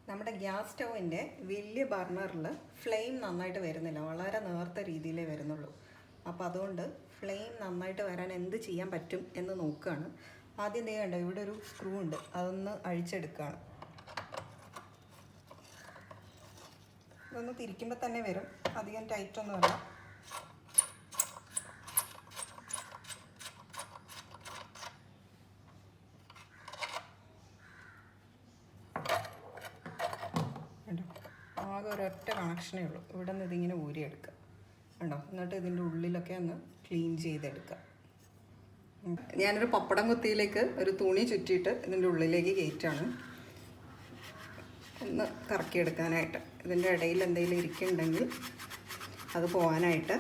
നമ്മുടെ ഗ്യാസ് സ്റ്റൗവിൻ്റെ വലിയ ബർണറിൽ ഫ്ലെയിം നന്നായിട്ട് വരുന്നില്ല, വളരെ നേർത്ത രീതിയിലേ വരുന്നുള്ളൂ. അപ്പോൾ അതുകൊണ്ട് ഫ്ലെയിം നന്നായിട്ട് വരാൻ എന്ത് ചെയ്യാൻ പറ്റും എന്ന് നോക്കുകയാണ്. ആദ്യം ദേ കണ്ടോ, ഇവിടെ ഒരു സ്ക്രൂ ഉണ്ട്, അതൊന്ന് അഴിച്ചെടുക്കുകയാണ്. ഇതൊന്ന് തിരിക്കുമ്പോൾ തന്നെ വരും, അധികം ടൈറ്റൊന്നുമല്ല. ആകെ ഒരൊറ്റ കണക്ഷനേ ഉള്ളൂ. ഇവിടെ നിന്ന് ഇതിങ്ങനെ ഊരിയെടുക്കുക കണ്ടോ. എന്നിട്ട് ഇതിൻ്റെ ഉള്ളിലൊക്കെ ഒന്ന് ക്ലീൻ ചെയ്തെടുക്കുക. ഞാനൊരു പപ്പടം കുത്തിയിലേക്ക് ഒരു തുണി ചുറ്റിയിട്ട് ഇതിൻ്റെ ഉള്ളിലേക്ക് കയറ്റാണ്, ഒന്ന് കറക്കിയെടുക്കാനായിട്ട്. ഇതിൻ്റെ ഇടയിൽ എന്തെങ്കിലും ഇരിക്കുന്നുണ്ടെങ്കിൽ അത് പോകാനായിട്ട്.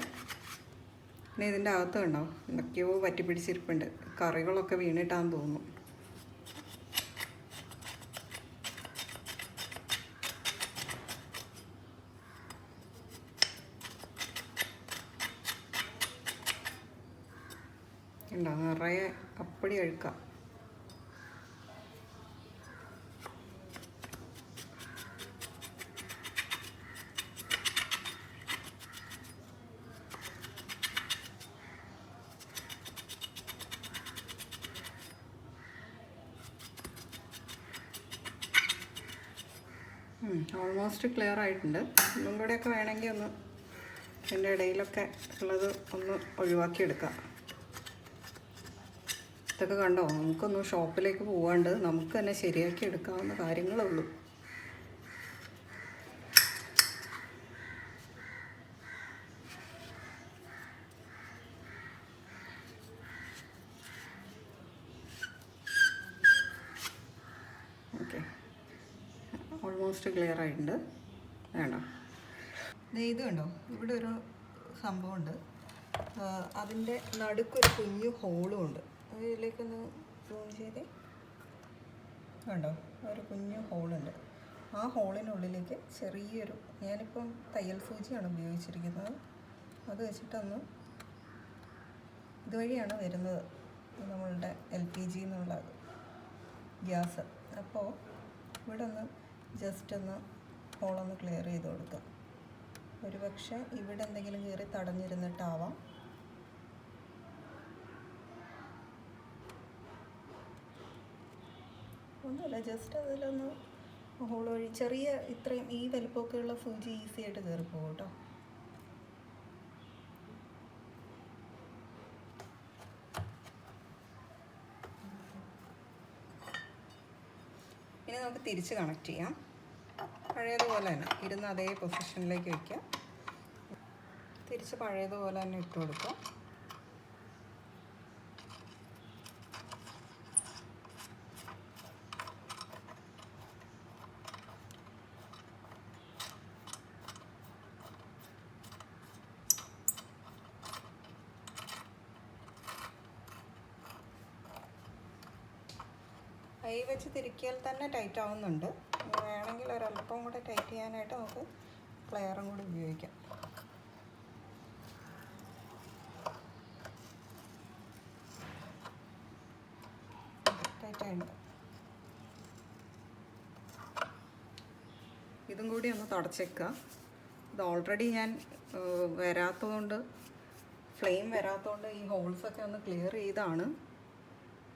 പിന്നെ ഇതിൻ്റെ അകത്ത് കണ്ടോ എന്തൊക്കെയോ പറ്റി പിടിച്ചിരിപ്പുണ്ട്, കറികളൊക്കെ വീണിട്ടാന്ന് തോന്നുന്നു. ഉണ്ടോ, നിറയെ അപ്പടി അഴുക്കാം. ഓൾമോസ്റ്റ് ക്ലിയർ ആയിട്ടുണ്ട്. ഒന്നും കൂടെയൊക്കെ വേണമെങ്കിൽ ഒന്ന് ഇതിൻ്റെ ഇടയിലൊക്കെ ഉള്ളത് ഒന്ന് ഒഴിവാക്കിയെടുക്കാം. ഇതൊക്കെ കണ്ടോ, നമുക്കൊന്നും ഷോപ്പിലേക്ക് പോകാണ്ട് നമുക്ക് തന്നെ ശരിയാക്കി എടുക്കാവുന്ന കാര്യങ്ങളുള്ളൂ. ഓക്കെ, ഓൾമോസ്റ്റ് ക്ലിയർ ആയിട്ടുണ്ട്. വേണ്ട ഇത് കണ്ടോ, ഇവിടെ ഒരു സംഭവമുണ്ട്, അതിൻ്റെ നടുക്കൊരു കുഞ്ഞു ഹോളും ഉണ്ട്. ഇതിലേക്കൊന്ന് സൂം ചെയ്ത് കണ്ടോ, ഒരു കുഞ്ഞു ഹോളുണ്ട്. ആ ഹോളിനുള്ളിലേക്ക് ചെറിയൊരു, ഞാനിപ്പം തയ്യൽ സൂചിയാണ് ഉപയോഗിച്ചിരിക്കുന്നത്, അത് വെച്ചിട്ടൊന്ന് ഇതുവഴിയാണ് വരുന്നത് നമ്മളുടെ LPG എന്നുള്ള ഗ്യാസ്. അപ്പോൾ ഇവിടെ ഒന്ന് ജസ്റ്റ് ഒന്ന് ഹോളൊന്ന് ക്ലിയർ ചെയ്ത് കൊടുക്കുക. ഒരു പക്ഷേ ഇവിടെ എന്തെങ്കിലും കയറി തടഞ്ഞിരുന്നിട്ടാവാം. ഒന്നുമില്ല, ജസ്റ്റ് അതിലൊന്ന് ഹോൾ വഴി ചെറിയ ഇത്രയും ഈ വലിപ്പമൊക്കെയുള്ള സൂചി ഈസി ആയിട്ട് കയറിപ്പോകും കേട്ടോ. ഇനി നമുക്ക് തിരിച്ച് കണക്ട് ചെയ്യാം. പഴയതുപോലെ തന്നെ ഇരുന്ന് അതേ പൊസിഷനിലേക്ക് വയ്ക്കുക. തിരിച്ച് പഴയതുപോലെ തന്നെ ഇട്ട് കൊടുക്കുക. കൈ വെച്ച് തിരിക്കിയാൽ തന്നെ ടൈറ്റ് ആവുന്നുണ്ട്. വേണമെങ്കിൽ ഒരല്പം കൂടെ ടൈറ്റ് ചെയ്യാനായിട്ട് നമുക്ക് പ്ലെയറും കൂടി ഉപയോഗിക്കാം. ടൈറ്റായിട്ട് ഇതും കൂടി ഒന്ന് തുടച്ചേക്കുക. ഇത് ഓൾറെഡി ഞാൻ വരാത്തതുകൊണ്ട്, ഫ്ലെയിം വരാത്തതുകൊണ്ട് ഈ ഹോൾസൊക്കെ ഒന്ന് ക്ലിയർ ചെയ്താണ്.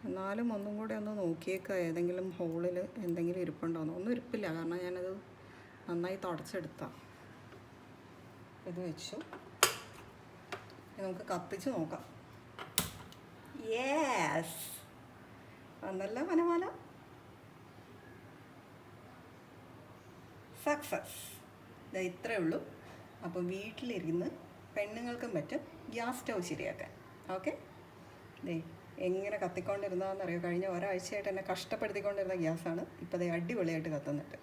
എന്നാലും ഒന്നും കൂടെ ഒന്ന് നോക്കിയേക്കുക, ഏതെങ്കിലും ഹോളിൽ എന്തെങ്കിലും ഇരിപ്പുണ്ടോയെന്ന്. ഒന്നും ഇരിപ്പില്ല, കാരണം ഞാനത് നന്നായി തുടച്ചെടുത്താം. ഇത് വെച്ചു നമുക്ക് കത്തിച്ച് നോക്കാം. യെസ്, വന്നല്ല മനമാല, സക്സസ്. ഇത് ഇത്രയേ ഉള്ളൂ. അപ്പോൾ വീട്ടിലിരുന്ന് പെണ്ണുങ്ങൾക്കും പറ്റും ഗ്യാസ് സ്റ്റൗ ശരിയാക്കാൻ. ഓക്കെ, ദേ എങ്ങനെ കത്തിക്കൊണ്ടിരുന്നതെന്നറിയോ, കഴിഞ്ഞ ഒരാഴ്ചയായിട്ട് എന്നെ കഷ്ടപ്പെടുത്തിക്കൊണ്ടിരുന്ന ഗ്യാസാണ് ഇപ്പോൾ ദേ അടിപൊളിയായിട്ട് കത്തുന്നുണ്ട്.